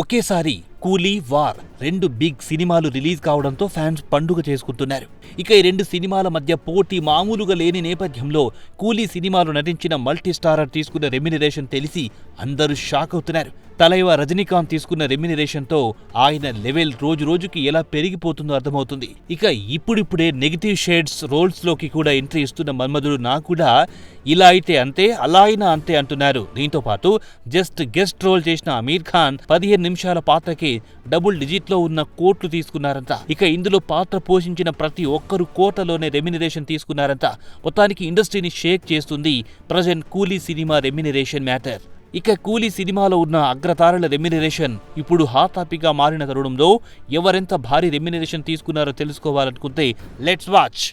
ఒకేసారి కూలీ, వార్ రెండు బిగ్ సినిమాలు రిలీజ్ కావడంతో ఫ్యాన్స్ పండుగ చేసుకుంటున్నారు. ఇక ఈ రెండు సినిమాల మధ్య పోటీ మామూలుగా లేని నేపథ్యంలో కూలీ సినిమాలో నటించిన మల్టీ స్టారర్ తీసుకున్న రెమ్యునరేషన్ తెలిసి అందరూ షాక్ అవుతున్నారు. తలైవ రజనీకాంత్ తీసుకున్న రెమ్యునరేషన్తో ఆయన లెవెల్ రోజు రోజుకి ఎలా పెరిగిపోతుందో అర్థమవుతుంది. ఇక ఇప్పుడిప్పుడే నెగిటివ్ షేడ్స్ రోల్స్ లోకి కూడా ఎంట్రీ ఇస్తున్న మన్మధుడు నాకు కూడా ఇలా అయితే అంతే, అలా అయినా అంతే అంటున్నారు. దీంతో పాటు జస్ట్ గెస్ట్ రోల్ చేసిన అమీర్ ఖాన్ 15 నిమిషాల పాత్రకి డబుల్ డిజిట్ లో ఉన్న కోట్లు తీసుకున్నారంట. ఇక ఇందులో పాత్ర పోషించిన ప్రతి ఒక్కరు కోట్లలోనే రెమ్యునరేషన్ తీసుకున్నారంట. మొత్తానికి ఇండస్ట్రీని షేక్ చేస్తుంది ప్రజెంట్ కూలీ సినిమా రెమ్యునరేషన్ మ్యాటర్. ఇక కూలీ సినిమాలో ఉన్న అగ్రతారల రెమ్యునరేషన్ ఇప్పుడు హాట్ టాపిక్ గా మారిన తరుణంలో ఎవరెంత భారీ రెమ్యునరేషన్ తీసుకున్నారో తెలుసుకోవాలనుకుంటే లెట్స్ వాచ్.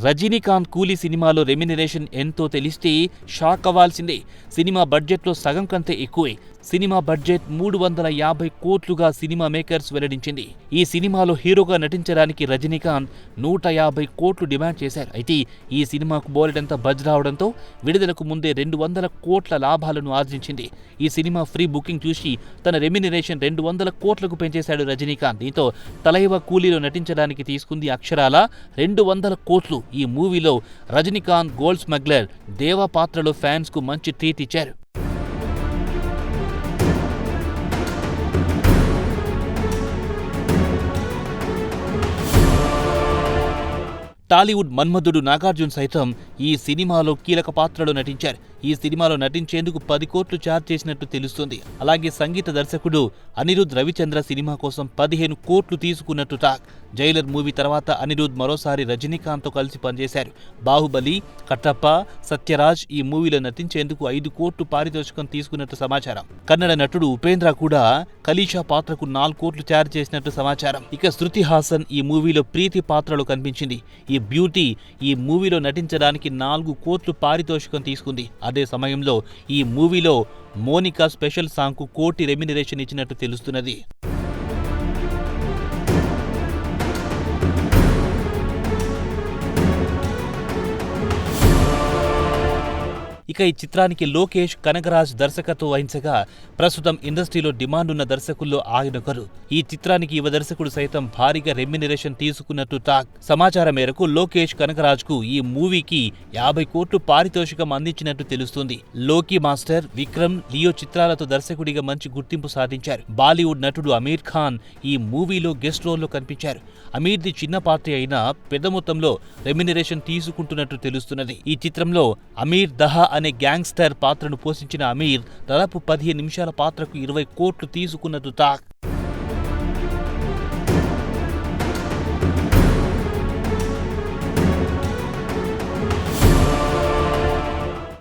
రజనీకాంత్ కూలీ సినిమాలో రెమ్యునరేషన్ ఎంతో తెలిస్తే షాక్ అవ్వాల్సిందే. సినిమా బడ్జెట్లో సగం కంటే ఎక్కువే. సినిమా బడ్జెట్ 350 కోట్లుగా సినిమా మేకర్స్ వెల్లడించింది. ఈ సినిమాలో హీరోగా నటించడానికి రజనీకాంత్ 150 కోట్లు డిమాండ్ చేశారు. అయితే ఈ సినిమాకు బోలెడంత బజ్ రావడంతో విడుదలకు ముందే 200 కోట్ల లాభాలను ఆర్జించింది. ఈ సినిమా ఫ్రీ బుకింగ్ చూసి తన రెమ్యునరేషన్ 200 కోట్లకు పెంచేశాడు రజనీకాంత్. దీంతో తలైవ కూలీలో నటించడానికి తీసుకుంది అక్షరాల 200 కోట్లు. ఈ మూవీలో రజనీకాంత్ గోల్డ్ స్మగ్లర్ దేవా పాత్రలో ఫ్యాన్స్ కు మంచి ట్రీట్ ఇచ్చారు. టాలీవుడ్ మన్మధుడు నాగార్జున సైతం ఈ సినిమాలో కీలక పాత్రలో నటించారు. ఈ సినిమాలో నటించేందుకు 10 కోట్లు ఛార్జ్ చేసినట్టు తెలుస్తుంది. అలాగే సంగీత దర్శకుడు అనిరుద్ రవిచంద్ర సినిమా కోసం 15 కోట్లు తీసుకున్నట్టు టాక్. జైలర్ మూవీ తర్వాత అనిరుద్ మరోసారి రజనీకాంత్తో కలిసి పనిచేశారు. బాహుబలి, కట్టప్ప, సత్యరాజ్ ఈ మూవీలో నటించేందుకు 5 కోట్లు పారితోషికం తీసుకున్నట్టు సమాచారం. కన్నడ నటుడు ఉపేంద్ర కూడా కలీషా పాత్రకు 4 కోట్లు ఛార్జ్ చేసినట్టు సమాచారం. ఇక శృతి హాసన్ ఈ మూవీలో ప్రీతి పాత్రలో కనిపించింది. ఈ బ్యూటీ ఈ మూవీలో నటించడానికి 4 కోట్లు పారితోషికం తీసుకుంది. అదే సమయంలో ఈ మూవీలో మోనికా స్పెషల్ సాంగ్కు 1 కోటి రెమ్యునరేషన్ ఇచ్చినట్టు తెలుస్తున్నది. ఇక ఈ చిత్రానికి లోకేష్ కనగరాజ్ దర్శకత్వం వహించగా ప్రస్తుతం ఇండస్ట్రీలో డిమాండ్ ఉన్న దర్శకుల్లో ఆయనొకరు. ఈ చిత్రానికి యువ దర్శకుడు సైతం భారీగా రెమ్యునరేషన్ తీసుకున్నట్టు టాక్. సమాచారం మేరకు లోకేష్ కనగరాజ్ కు ఈ మూవీకి 50 కోట్లు పారితోషికం అందించినట్టు తెలుస్తుంది. లోకి మాస్టర్, విక్రమ్, లియో చిత్రాలతో దర్శకుడిగా మంచి గుర్తింపు సాధించారు. బాలీవుడ్ నటుడు అమీర్ ఖాన్ ఈ మూవీలో గెస్ట్ రోల్లో కనిపించారు. అమీర్ది చిన్న పాత్ర అయినా పెద్ద మొత్తంలో రెమ్యునరేషన్ తీసుకుంటున్నట్టు తెలుస్తున్నది. ఈ చిత్రంలో అమీర్ దహా అనే గ్యాంగ్స్టర్ పాత్రను పోషించిన అమీర్ దాదాపు 15 నిమిషాల పాత్రకు 20 కోట్లు తీసుకున్నట్టు టాక్.